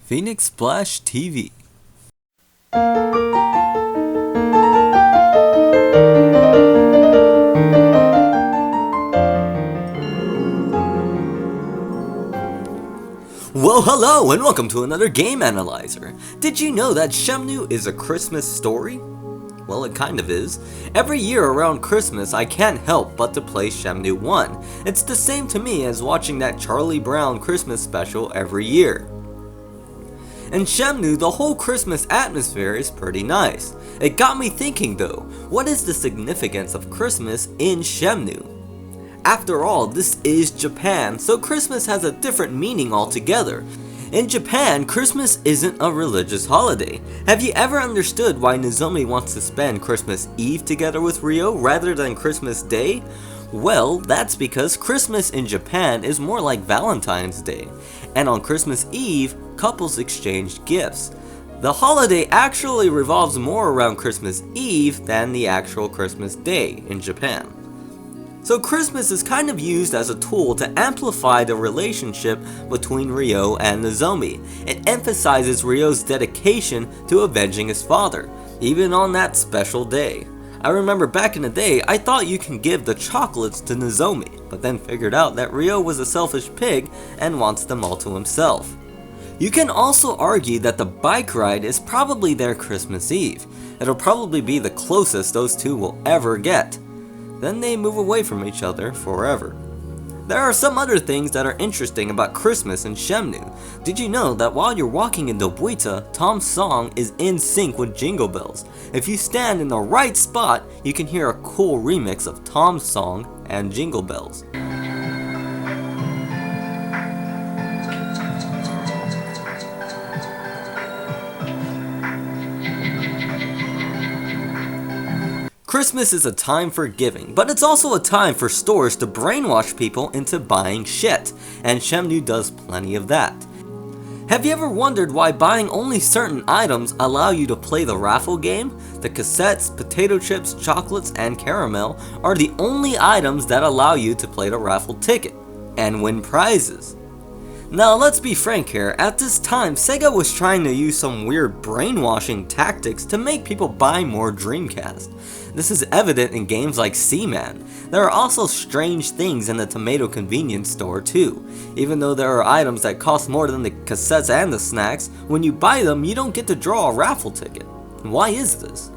Phoenix Splash TV. Well, hello and welcome to another Game Analyzer. Did you know that Shenmue is a Christmas story? Well, it kind of is. Every year around Christmas, I can't help but to play Shenmue 1. It's the same to me as watching that Charlie Brown Christmas special every year. In Shenmue, the whole Christmas atmosphere is pretty nice. It got me thinking though, what is the significance of Christmas in Shenmue? After all, this is Japan, so Christmas has a different meaning altogether. In Japan, Christmas isn't a religious holiday. Have you ever understood why Nozomi wants to spend Christmas Eve together with Rio rather than Christmas Day? Well, that's because Christmas in Japan is more like Valentine's Day, and on Christmas Eve, couples exchange gifts. The holiday actually revolves more around Christmas Eve than the actual Christmas Day in Japan. So Christmas is kind of used as a tool to amplify the relationship between Rio and Nozomi. It emphasizes Ryo's dedication to avenging his father, even on that special day. I remember back in the day, I thought you can give the chocolates to Nozomi, but then figured out that Rio was a selfish pig and wants them all to himself. You can also argue that the bike ride is probably their Christmas Eve. It'll probably be the closest those two will ever get. Then they move away from each other forever. There are some other things that are interesting about Christmas in Shenmue. Did you know that while you're walking in Dobuita, Tom's song is in sync with Jingle Bells? If you stand in the right spot, you can hear a cool remix of Tom's song and Jingle Bells. Christmas is a time for giving, but it's also a time for stores to brainwash people into buying shit, and Shenmue does plenty of that. Have you ever wondered why buying only certain items allow you to play the raffle game? The cassettes, potato chips, chocolates, and caramel are the only items that allow you to play the raffle ticket and win prizes. Now let's be frank here, at this time Sega was trying to use some weird brainwashing tactics to make people buy more Dreamcast. This is evident in games like Seaman. There are also strange things in the tomato convenience store too. Even though there are items that cost more than the cassettes and the snacks, when you buy them you don't get to draw a raffle ticket. Why is this?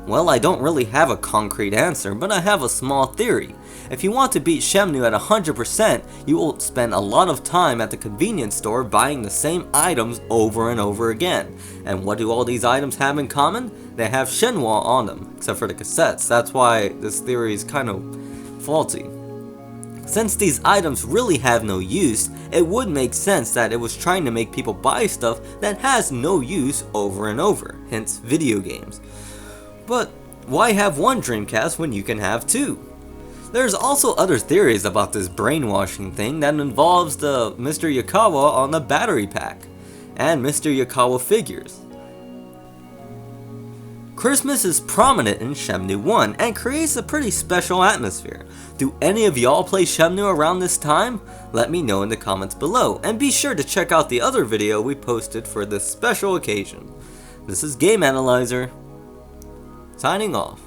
Well, I don't really have a concrete answer, but I have a small theory. If you want to beat Shenmue at 100%, you will spend a lot of time at the convenience store buying the same items over and over again. And what do all these items have in common? They have Shenmue on them, except for the cassettes. That's why this theory is kind of faulty. Since these items really have no use, it would make sense that it was trying to make people buy stuff that has no use over and over, hence video games. But why have one Dreamcast when you can have two? There's also other theories about this brainwashing thing that involves the Mr. Yukawa on the battery pack, and Mr. Yukawa figures. Christmas is prominent in Shenmue 1 and creates a pretty special atmosphere. Do any of y'all play Shenmue around this time? Let me know in the comments below, and be sure to check out the other video we posted for this special occasion. This is Game Analyzer, signing off.